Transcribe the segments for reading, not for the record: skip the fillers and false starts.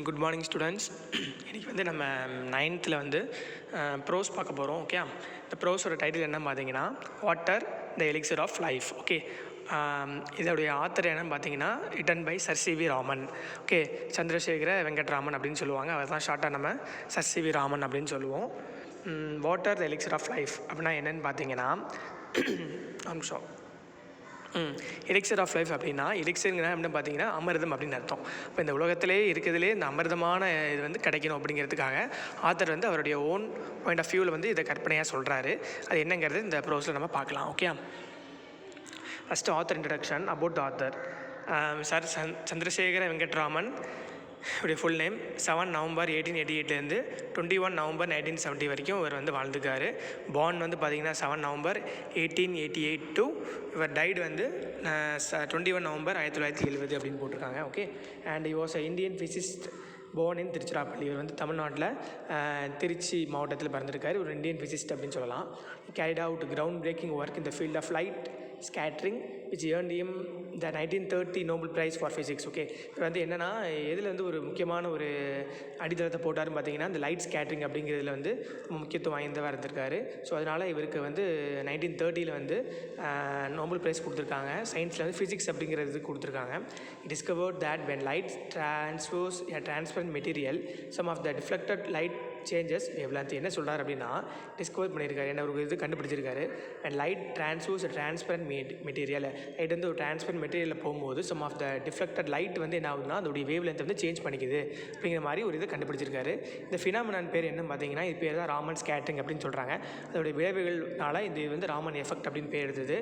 Good morning students. இன்றைக்கி வந்து நம்ம 9th வந்து ப்ரோஸ் பார்க்க போகிறோம். ஓகே, இந்த ப்ரோஸோட டைட்டில் என்ன பார்த்தீங்கன்னா water the elixir of life. Okay, இதோடைய ஆத்தர் என்னன்னு பார்த்தீங்கன்னா written by sir C V. Raman. Okay, Chandrasekhara Venkataraman அப்படின்னு சொல்லுவாங்க. அதை தான் ஷார்ட்டாக நம்ம சர் சி.வி. ராமன் அப்படின்னு சொல்லுவோம். Water the elixir of life அப்படின்னா என்னென்னு பார்த்தீங்கன்னா நிமிஷம் எலிக்சர் ஆஃப் லைஃப் அப்படின்னா எலிக்சருங்கிற அப்படின்னு பார்த்தீங்கன்னா அமிர்தம் அப்படின்னு அர்த்தம். இப்போ இந்த உலகத்திலே இருக்கிறதுலே இந்த அமிர்தமான இது வந்து கிடைக்கணும் அப்படிங்கிறதுக்காக ஆத்தர் வந்து அவருடைய ஓன் பாயிண்ட் ஆஃப் வியூவில் வந்து இதை கற்பனையாக சொல்கிறாரு. அது என்னங்கிறது இந்த ப்ரோஸில் நம்ம பார்க்கலாம். Okay, first author introduction about the author. Sir Chandrasekhara Venkataraman உடைய ஃபுல் நேம் 7 நவம்பர் 1888 21 நவம்பர் 1970 வரைக்கும் இவர் வந்து வாழ்ந்துக்கார். பார்ன் வந்து பார்த்திங்கன்னா 7 நவம்பர் 1888 டு இவர் டைடு வந்து 21 நவம்பர் 1970 அப்படின்னு போட்டிருக்காங்க. Okay, and he was a Indian physicist born in Tiruchirappalli. இவர் வந்து தமிழ்நாட்டில் திருச்சி மாவட்டத்தில் பிறந்திருக்காரு. ஒரு இந்தியன் ஃபிசிசிஸ்ட் அப்படின்னு சொல்லலாம். Carried out ground breaking work in the field of light scattering which earned him the 1930 Nobel prize for physics. Okay, இது வந்து என்னென்னா இதில் வந்து ஒரு முக்கியமான ஒரு அடித்தளத்தை போட்டாருன்னு பார்த்தீங்கன்னா இந்த லைட் ஸ்கேட்ரிங் அப்படிங்கிறதுல வந்து முக்கியத்துவம் வாய்ந்ததாக இருந்திருக்காரு. ஸோ அதனால் இவருக்கு வந்து 1930 வந்து நோபல் ப்ரைஸ் கொடுத்துருக்காங்க. சயின்ஸில் வந்து ஃபிசிக்ஸ் அப்படிங்கிறது கொடுத்துருக்காங்க. Discovered that when light transfers a transparent material some of the deflected light changes wavelength. என்ன சொல்கிறார் அப்படின்னா டிஸ்கவர் பண்ணியிருக்காரு, என்ன ஒரு இது கண்டுபிடிச்சிருக்காரு. And light transfers transparent material. Light வந்து ஒரு டிரான்ஸ்பரண்ட் மெட்டீரியலில் போகும்போது some of the deflected light வந்து என்ன ஆகுதுன்னா அதோடைய வேவ் லென்த் வந்து சேஞ்ச் பண்ணிக்குது அப்படிங்கிற மாதிரி ஒரு இது கண்டுபிடிச்சிருக்காரு. இந்த ஃபினாமினான் பேர் என்ன பார்த்தீங்கன்னா இது பேர் தான் ராமன் ஸ்கேட்டரிங் அப்படின்னு சொல்கிறாங்க. அதோடைய விளைவுகள்னால இது வந்து ராமன் எஃபெக்ட் அப்படின்னு பேர் எடுத்தது.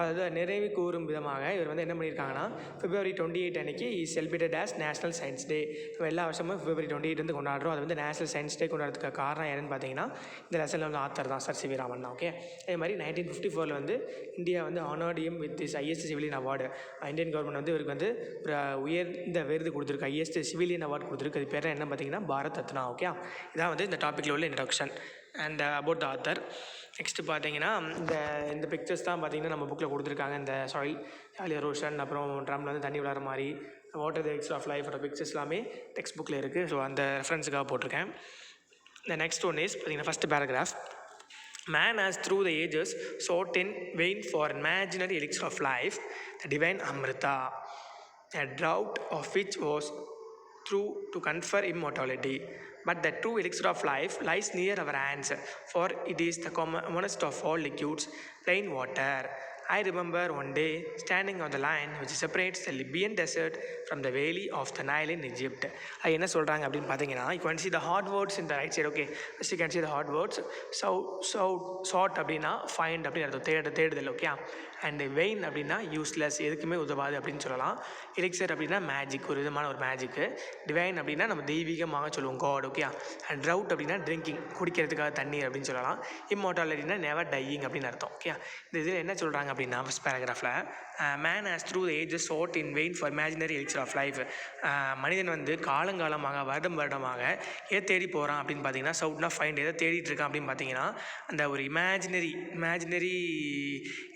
அதாவது நிறைவு கூறும் விதமாக இவர் வந்து என்ன பண்ணியிருக்காங்கன்னா February 28 அன்னைக்கு is celebrated as national science day. நம்ம எல்லா வருஷமும் February 28 வந்து கொண்டாடுறோம். அது வந்து நேஷனல் சயின்ஸ் டே கொண்டாடுறதுக்கு காரணம் என்னென்னு பார்த்தீங்கன்னா இந்த லெசனில் வந்து ஆத்தர் தான் சர் சி.வி. ராமன் தான். ஓகே, அதே மாதிரி 1954 வந்து இந்தியா வந்து honoured him with this highest civilian award. Indian government வந்து இவருக்கு வந்து ஒரு உயர்ந்த விருது கொடுத்துருக்கு, ஹையஸ்ட் சிவிலியன் அவார்டு கொடுத்துருக்கு. அது பேர் என்ன பார்த்தீங்கன்னா பாரத் ரத்னா. ஓகே, இதான் வந்து இந்த டாப்பிக்கில் உள்ள introduction and about the author. Next பார்த்தீங்கன்னா இந்த பிக்சர்ஸ் தான் பார்த்தீங்கன்னா நம்ம புக்கில் கொடுத்துருக்காங்க. இந்த சாயில் எரோஷன், அப்புறம் ட்ரம்மில் வந்து தண்ணி விளாட்ற மாதிரி வாட்டர் த எலிக்சர் ஆஃப் லைஃபோட பிக்சர்ஸ் எல்லாமே டெக்ஸ்ட் புக்கில் இருக்குது. ஸோ அந்த ரெஃபரன்ஸுக்காக போட்டிருக்கேன். The next one is பார்த்தீங்கன்னா first paragraph. Man has through the ages sought in vain for imaginary elixir of life, the divine Amrita, a draught of which was through to confer immortality. But the true elixir of life lies near our hands, for it is the commonest of all liquids, plain water. I remember one day standing on the line which separates the Libyan desert from the valley of the Nile in Egypt. அது என்ன சொல்கிறாங்க அப்படின்னு பார்த்தீங்கன்னா you can see the hard words in the right side. Okay, first you can see the hard words. sought அப்படின்னா find அப்படின்னு அர்த்தம், தேடுதல். Okay, and vein அப்படின்னா யூஸ்லெஸ், எதுக்குமே உதவாது அப்படின்னு சொல்லலாம். எலிக்சர் அப்படின்னா மேஜிக், ஒரு விதமான ஒரு மேஜிக்கு. டிவைன் அப்படின்னா நம்ம தெய்வீகமாக சொல்லுவோம் காட். ஓகே, அண்ட் ட்ரவுட் அப்படின்னா ட்ரிங்கிங், குடிக்கிறதுக்காக தண்ணீர் அப்படின்னு சொல்லலாம். இம்மார்டாலிட்டினா நெவர் டையிங் அப்படின்னு அர்த்தம். ஓகே, இந்த இதில் என்ன சொல்கிறாங்க அப்படின்னா ஃபஸ்ட் பேராகிராஃபில் man has through the ages sought in vain for imaginary elixir of life. மனிதன் வந்து காலங்காலமாக வருடமாக எதை தேடி போகிறான் அப்படின்னு பார்த்தீங்கன்னா சவுட்னா ஃபைண்ட், எதை தேடிட்டு இருக்கான் அப்படின்னு பார்த்தீங்கன்னா அந்த ஒரு இமேஜினரி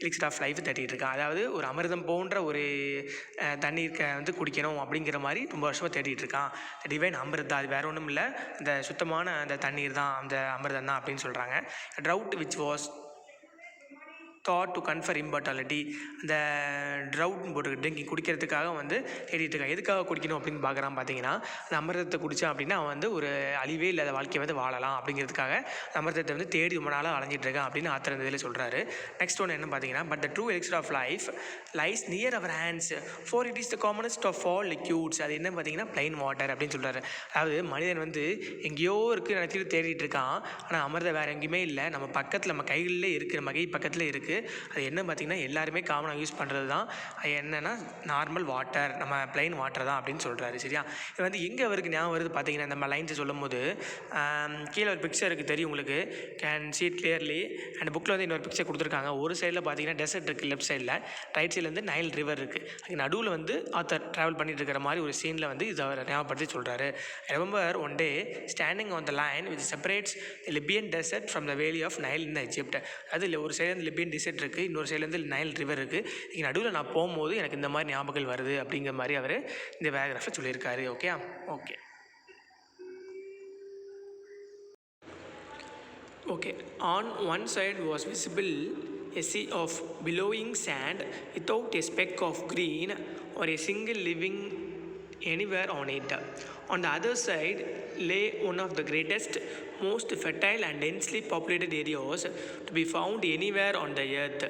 elixir of life தேடிட்டு இருக்கான். அதாவது ஒரு அமிர்தம் போன்ற ஒரு தண்ணீர் வந்து குடிக்கணும் அப்படிங்கிற மாதிரி ரொம்ப வருஷமாக தேடிட்டு இருக்கான். டிவைன் அமிர்தா, அது வேறு ஒன்றும் இல்லை, இந்த சுத்தமான அந்த தண்ணீர் தான் அந்த அமிர்தம் தான் அப்படின்னு சொல்கிறாங்க. Trout which was thought to confer immortality, அந்த ட்ரவுட்னு போட்டு ட்ரிங்கிங், குடிக்கிறதுக்காக வந்து தேடிட்டு இருக்கான். எதுக்காக குடிக்கணும் அப்படின்னு பார்க்குறான் பார்த்தீங்கன்னா அந்த அமிர்தத்தை குடித்தான் அப்படின்னா அவன் வந்து ஒரு அழிவே இல்லாத வாழ்க்கையை வந்து வாழலாம் அப்படிங்கிறதுக்காக அமிர்தத்தை வந்து தேடி ரொம்ப நாளாக அலைஞ்சிட்டு இருக்கான் அப்படின்னு ஆத்தர் இந்த இதில் சொல்கிறாரு. நெக்ஸ்ட் ஒன்று என்ன பார்த்தீங்கன்னா but the true elixir of life lies near our hands for it is the commonest of all liquids. அது என்ன பார்த்தீங்கன்னா பிளைன் வாட்டர் அப்படின்னு சொல்கிறாரு. அதாவது மனிதன் வந்து எங்கேயோ இருக்குது நினச்சிட்டு தேடிட்டு இருக்கான், ஆனால் அமிர்தம் வேறு எங்கேயுமே இல்லை, நம்ம பக்கத்தில், நம்ம கைகளில் இருக்குது, நம்ம கை பக்கத்தில் இருக்குது. அது என்ன பார்த்திங்கன்னா எல்லாருமே காமனாக யூஸ் பண்ணுறது தான். அது என்னென்னா நார்மல் வாட்டர், நம்ம பிளைன் வாட்டர் தான் அப்படின்னு சொல்கிறாரு. சரியா, இது வந்து எங்கே அவருக்கு ஞாபகம் வருது பார்த்தீங்கன்னா நம்ம லைன்ஸை சொல்லும் போது கீழே ஒரு பிக்சர் இருக்குது தெரியும் உங்களுக்கு, can see it clearly. And புக்கில் வந்து இன்னொரு பிக்சர் கொடுத்துருக்காங்க. ஒரு சைடில் பார்த்தீங்கன்னா டெசர்ட் இருக்குது, லெஃப்ட் சைடில், ரைட் சைடில் வந்து நைல் ரிவர் இருக்குது. அதுக்கு நடுவில் வந்து ஆத்தர் ட்ராவல் பண்ணிட்டு இருக்கிற மாதிரி ஒரு சீனில் வந்து இதை அவர் ஞாபகப்படுத்தி சொல்கிறாரு. Remember one day standing on the line which separates Libyan desert from the valley of Nile in Egypt. அது இல்லை, ஒரு சைடு வந்து லிபியன் டெசர்ட் இருக்குது, இன்னொரு சைட்லேருந்து நைல் ரிவர் இருக்குது. இங்கே நடுவில் நான் போகும்போது எனக்கு இந்த மாதிரி ஞாபகங்கள் வருது அப்படிங்கிற மாதிரி அவர் இந்த பேராகிராஃபை சொல்லியிருக்காரு. Okay. Okay, on one side was visible a sea of billowing sand without a speck of green or a single living anywhere on it. On the other side lay one of the greatest, most fertile and densely populated areas to be found anywhere on the earth,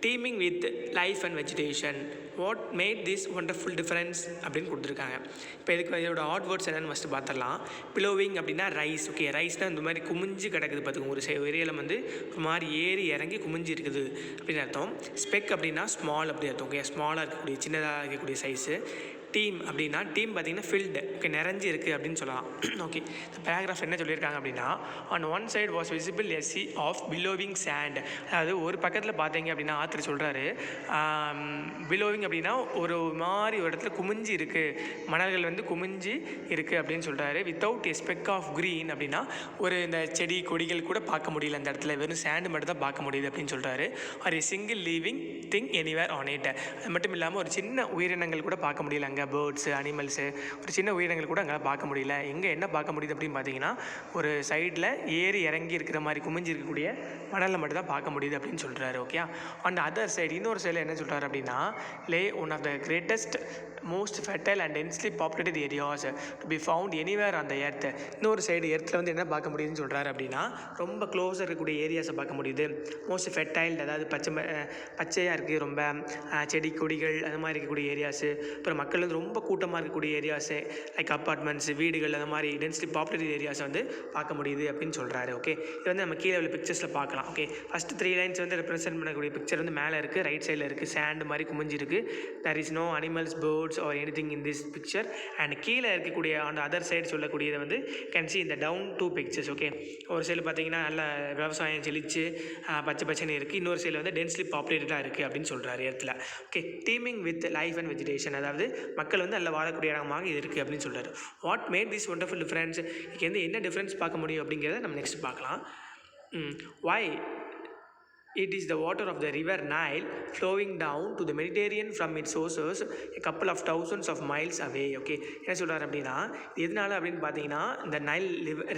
teeming with life and vegetation. What made this wonderful difference அப்படின்னு கொடுத்துருக்காங்க. இப்போ இதுக்கு இதோட add words என்னென்னு first பார்த்துடலாம். பிலோவிங் அப்படின்னா rice. Okay, ரைஸ்னால் இந்த மாதிரி குமிஞ்சு கிடக்குது பார்த்துக்கோங்க. ஒரு ஏரியாவில் வந்து ஒரு மாதிரி ஏறி இறங்கி குமிஞ்சு இருக்குது அப்படின்னு அர்த்தம். ஸ்பெக் அப்படின்னா ஸ்மால் அப்படி அர்த்தம். ஓகே, ஸ்மாலாக இருக்கக்கூடிய சின்னதாக இருக்கக்கூடிய சைஸு. டீம் அப்படின்னா டீம் பார்த்திங்கன்னா ஃபில்டு. ஓகே, நிறைஞ்சி இருக்குது அப்படின்னு சொல்லலாம். ஓகே, இந்த பேராகிராஃப் என்ன சொல்லியிருக்காங்க அப்படின்னா, on one side was visible a sea of billowing sand. அதாவது ஒரு பக்கத்தில் பார்த்தீங்க அப்படின்னா ஆத்தர் சொல்கிறாரு, பிலோவிங் அப்படின்னா ஒரு மாதிரி ஒரு இடத்துல குமிஞ்சு இருக்குது, மணல்கள் வந்து குமிஞ்சு இருக்குது அப்படின்னு சொல்கிறாரு. Without a speck of green அப்படின்னா ஒரு இந்த செடி கொடிகள் கூட பார்க்க முடியல அந்த இடத்துல, வெறும் சேண்டு மட்டும் தான் பார்க்க முடியுது அப்படின்னு சொல்கிறாரு. Or a single living thing anywhere on it. அது மட்டும் இல்லாமல் ஒரு சின்ன உயிரினங்கள் கூட பார்க்க முடியல அங்கே. பேர்ட்ஸு, அனிமல்ஸு, ஒரு சின்ன உயிரினங்கள் கூட அங்கே பார்க்க முடியல. எங்கே என்ன பார்க்க முடியுது அப்படின்னு பார்த்தீங்கன்னா, ஒரு சைடில் ஏறி இறங்கி இருக்கிற மாதிரி குமிஞ்சு இருக்கக்கூடிய மணலில் மட்டும் தான் பார்க்க முடியுது அப்படின்னு சொல்கிறாரு. ஓகே, அண்ட் அதர் சைடு இன்னொரு சைடில் என்ன சொல்கிறாரு அப்படின்னா, lay one of the greatest most fertile and densely populated areas to be found anywhere on the earth. இன்னொரு சைடு எர்த்தில் வந்து என்ன பார்க்க முடியுதுன்னு சொல்கிறாரு அப்படின்னா, ரொம்ப க்ளோஸாக இருக்கக்கூடிய ஏரியாஸை பார்க்க முடியுது. மோஸ்ட் ஃபெர்டைல், அதாவது பச்சையாக இருக்குது, ரொம்ப செடி கொடிகள் அந்த மாதிரி இருக்கக்கூடிய ஏரியாஸு. அப்புறம் மக்கள் வந்து ரொம்ப கூட்டமாக இருக்கக்கூடிய ஏரியாஸு, லைக் அப்பார்ட்மெண்ட்ஸ், வீடுகள், அந்த மாதிரி டென்ஸ்லி பாப்புலேட்டட் ஏரியாஸை வந்து பார்க்க முடியுது அப்படின்னு சொல்கிறாரு. ஓகே, இது வந்து நம்ம கீழே உள்ள பிக்சர்ஸில் பார்க்கலாம். ஓகே, ஃபஸ்ட்டு 3 லைன்ஸ் வந்து ரெப்ரசென்ட் பண்ணக்கூடிய பிக்சர் வந்து மேலே இருக்குது, ரைட் சைடில் இருக்குது, சேண்டு மாதிரி குமிஞ்சு இருக்குது. There is no animals, birds or anything in this picture. And கீழே இருக்கக்கூடிய அந்த அதர் சைடு சொல்லக்கூடியதை வந்து கேன் சி இந்த டவுன் 2 பிக்சர்ஸ். ஓகே, ஒரு சைடு பார்த்தீங்கன்னா நல்ல விவசாயம் செழிச்சு பச்சை பச்சைன்னு இருக்குது, இன்னொரு சைடில் வந்து டென்ஸ்லி பாப்புலேட்டடாக இருக்குது அப்படின்னு சொல்கிறாரு இடத்துல. Okay, teaming with life and vegetation, அதாவது மக்கள் வந்து நல்ல வாழக்கூடிய இடமாக இது இருக்குது அப்படின்னு சொல்கிறாரு. What made this wonderful difference, இதுக்கு வந்து என்ன டிஃப்ரென்ஸ் பார்க்க முடியும் அப்படிங்கிறத நம்ம நெக்ஸ்ட் பார்க்கலாம். வை it is the water of the river Nile flowing down to the Mediterranean from its sources a couple of thousands of miles away. Okay, என்ன சொல்கிறார் அப்படின்னா, எதனால அப்படின்னு பார்த்தீங்கன்னா, இந்த நைல்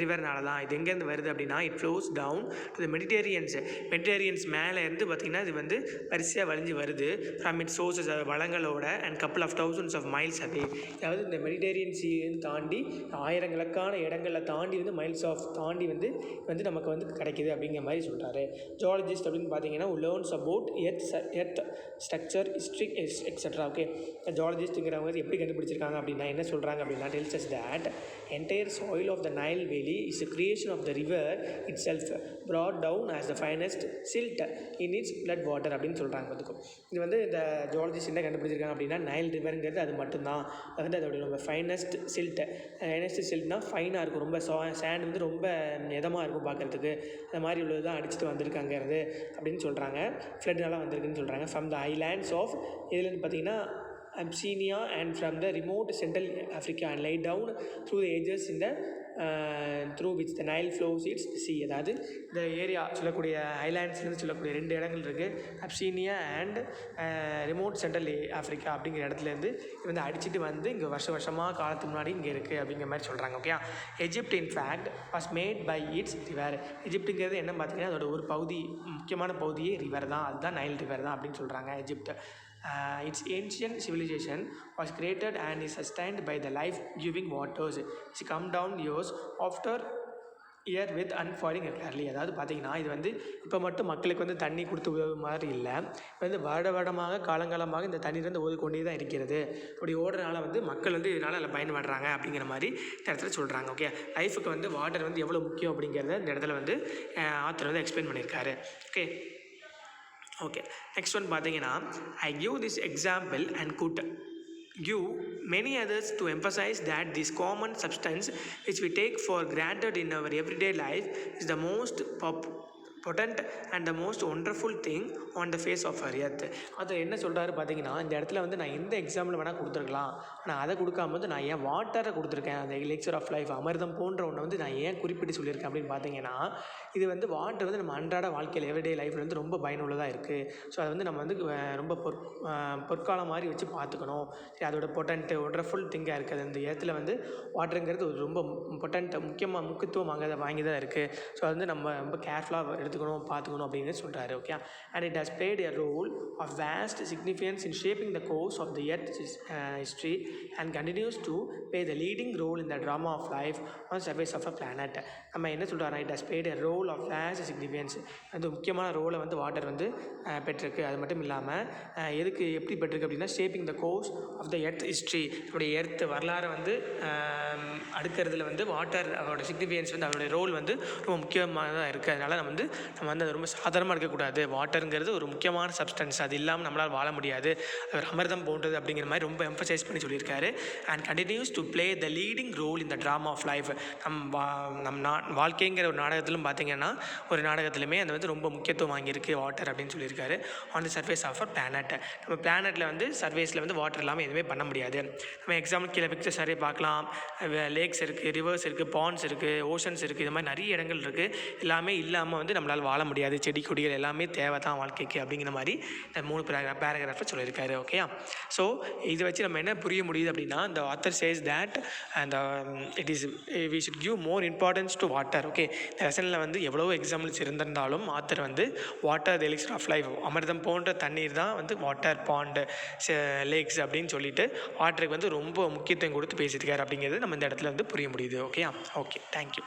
ரிவர்னால தான். இது எங்கேருந்து வருது அப்படின்னா, it flows down to the Mediterraneans மேலே இருந்து பார்த்திங்கன்னா இது வந்து வரிசையாக வழிஞ்சு வருது. ஃப்ரம் இட்ஸ் சோர்ஸஸ், வளங்களோட, and couple of thousands of miles away. அதாவது இந்த மெடிடேரியன் சீன்னு தாண்டி ஆயிரக்கணக்கான இடங்களை தாண்டி வந்து மைல்ஸ் ஆஃப் தாண்டி வந்து நமக்கு வந்து கிடைக்கிது அப்படிங்கிற மாதிரி சொல்கிறாரு. ஜியாலஜிஸ்ட் அப்படின்னு பார்த்தீங்கன்னா learns about earth structure, history, etcetera. Okay, ஜியாலஜிஸ்ட்டுங்கிறவங்க எப்படி கண்டுபிடிச்சிருக்காங்க அப்படின்னா என்ன சொல்கிறாங்க அப்படின்னா, tells us that entire soil of the Nile valley is a creation of the river itself brought down as the finest silt in its blood water அப்படின்னு சொல்கிறாங்க. பார்த்துக்கோ, இது வந்து இந்த ஜியாலஜிஸ்ட் என்ன கண்டுபிடிச்சிருக்காங்க அப்படின்னா, நைல் ரிவருங்கிறது அது மட்டும்தான். அது வந்து அதோடைய ரொம்ப ஃபைனஸ்ட் சில்ட்னா ஃபைனாக இருக்கும், ரொம்ப சேண்ட் வந்து ரொம்ப இதமாக இருக்கும் பார்க்குறதுக்கு, அந்த மாதிரி உள்ளது தான் அடிச்சுட்டு வந்திருக்காங்கிறது அப்படின்னு சொல்கிறாங்க. ஃப்ளட்னால வந்திருக்குன்னு சொல்கிறாங்க. ஃப்ரம் த ஐலாண்ட்ஸ் ஆஃப், இதுலன்னு பார்த்தீங்கன்னா Abyssinia and from the remote Central Africa and laid down through the ages in the through which the Nile flows its sea. அதாவது இந்த ஏரியா சொல்லக்கூடிய ஐலாண்ட்ஸ்லேருந்து சொல்லக்கூடிய 2 இடங்கள் இருக்குது, அப்சீனியா அண்ட் ரிமோட் சென்ட்ரல் ஆஃப்ரிக்கா அப்படிங்கிற இடத்துலேருந்து இது வந்து அடிச்சுட்டு வந்து இங்கே வருஷமாக காலத்துக்கு முன்னாடி இங்கே இருக்குது அப்படிங்கிற மாதிரி சொல்கிறாங்க. Okay, Egypt in fact was made by its river. எஜிப்ட்டுங்கிறது என்ன பார்த்தீங்கன்னா அதோட ஒரு பகுதி, முக்கியமான பகுதியே ரிவர் தான், அதுதான் நைல் ரிவர் தான் அப்படின்னு சொல்கிறாங்க Egypt. Its ancient civilization was created and is sustained by the life-giving waters which come down years after year with unfalling regularly. அதாவது பார்த்திங்கன்னா இது வந்து இப்போ மட்டும் மக்களுக்கு வந்து தண்ணி கொடுத்து உதவு மாதிரி இல்லை, வந்து வருடமாக காலங்காலமாக இந்த தண்ணீர் வந்து ஓடிக்கொண்டே தான் இருக்கிறது. அப்படி ஓடுறதுனால வந்து மக்கள் வந்து இதனால் அதில் பயன்படுறாங்க அப்படிங்கிற மாதிரி இந்த இடத்துல சொல்கிறாங்க. ஓகே, லைஃபுக்கு வந்து வாட்டர் வந்து எவ்வளோ முக்கியம் அப்படிங்கிறத இந்த இடத்துல வந்து ஆத்தர் வந்து எக்ஸ்பிளைன் பண்ணியிருக்காரு. ஓகே, நெக்ஸ்ட் ஒன் பார்த்தீங்கன்னா, I give this example and could give many others to emphasize that this common substance which we take for granted in our everyday life is the most potent and the most wonderful thing on the face of earth. அது என்ன சொல்கிறாரு பார்த்தீங்கன்னா, இந்த இடத்துல வந்து நான் எந்த example வேணால் கொடுத்துருக்கலாம், ஆனால் அதை கொடுக்காம வந்து நான் ஏன் வாட்டரை கொடுத்துருக்கேன், அந்த எலிக்சர் ஆஃப் லைஃப் அமிர்தம் போன்ற ஒன்றை வந்து நான் ஏன் குறிப்பிட்டு சொல்லியிருக்கேன் அப்படின்னு பார்த்தீங்கன்னா, இது வந்து வாட்டர் வந்து நம்ம அன்றாட வாழ்க்கையில் எவ்ரிடே லைஃப்பில் வந்து ரொம்ப பயனுள்ளதாக இருக்குது. ஸோ அதை வந்து நம்ம வந்து ரொம்ப பொற்காலம் மாதிரி வச்சு பார்த்துக்கணும். சரி, அதோட பொட்டன்ட்டு ஒண்டர்ஃபுல் திங்காக இருக்குது. அந்த இடத்துல வந்து வாட்டருங்கிறது ஒரு ரொம்ப பொட்டன்ட் முக்கியத்துவம் வாங்கி தான் இருக்குது. ஸோ அது வந்து நம்ம ரொம்ப கேர்ஃபுல்லாக எடுத்துக்கணும், பார்த்துக்கணும் அப்படின்னு சொல்கிறாரு. Okay, and it has played a role of vast significance in shaping the course of the earth history and continues to play the leading role in the drama of life on the surface of a planet. நம்ம என்ன சொல்கிறாரு, it has played a role of vast significance. அது முக்கியமான ரோலை வந்து water வந்து பெற்றிருக்கு. அது மட்டும் இல்லாமல் எப்படி பெற்றிருக்கு அப்படின்னா, shaping the course of the earth history, நம்முடைய எர்த் வரலாறை வந்து அடுக்கிறதுல வந்து வாட்டர் அதோட சிக்னிஃபிகன்ஸ் வந்து அதோடைய ரோல் வந்து ரொம்ப முக்கியமானதாக இருக்குது. அதனால் நம்ம வந்து அது ரொம்ப சாதாரணமாக இருக்கக்கூடாது. வாட்டருங்கிறது ஒரு முக்கியமான சப்ஸ்டன்ஸ், அது இல்லாமல் நம்மளால் வாழ முடியாது, அது அமிர்தம் போன்றது அப்படிங்கிற மாதிரி ரொம்ப எம்பசைஸ் பண்ணி சொல்லியிருக்காரு. And continues to play the leading role in the drama of life. வாழ்க்கைங்கிற ஒரு நாடகத்திலும் பார்த்தீங்கன்னா, ஒரு நாடகத்திலுமே அது வந்து ரொம்ப முக்கியத்துவம் வாங்கியிருக்கு வாட்டர் அப்படின்னு சொல்லியிருக்காரு. On the surface of a planet, நம்ம பிளானட்டில் வந்து சர்ஃபேஸில் வந்து வாட்டர் இல்லாமல் எதுவுமே பண்ண முடியாது. நம்ம எக்ஸாம்பிள் கீழே பிக்சர்ஸ் நிறைய பார்க்கலாம். லேக்ஸ் இருக்குது, ரிவர்ஸ் இருக்குது, பாண்ட்ஸ் இருக்குது, ஓஷன்ஸ் இருக்குது, இது மாதிரி நிறைய இடங்கள் இருக்குது. எல்லாமே இல்லாமல் வந்து நம்மளால் வாழ முடியாது. செடி கொடிகள் எல்லாமே தேவை தான் வாழ்க்கைக்கு அப்படிங்கிற மாதிரி இந்த 3 பேராகிராஃபில் சொல்லியிருக்காரு. ஓகே, ஸோ இதை வச்சு நம்ம என்ன புரிய முடியுது அப்படின்னா, இந்த ஆத்தர் சேஸ் தேட் அந்த we should give more importance to water. Okay, இந்த லெசனில் வந்து எவ்வளோ எக்ஸாம்பிள்ஸ் இருந்திருந்தாலும் ஆத்தர் வந்து water the elixir of life, அமிர்தம் போன்ற தண்ணீர் தான் வந்து வாட்டர், பாண்டு, லேக்ஸ் அப்படின்னு சொல்லிட்டு வாட்டருக்கு வந்து ரொம்ப முக்கியத்துவம் கொடுத்து பேசியிருக்காரு அப்படிங்கிறது நம்ம இந்த இடத்துல வந்து புரிய முடியுது. Okay, thank you.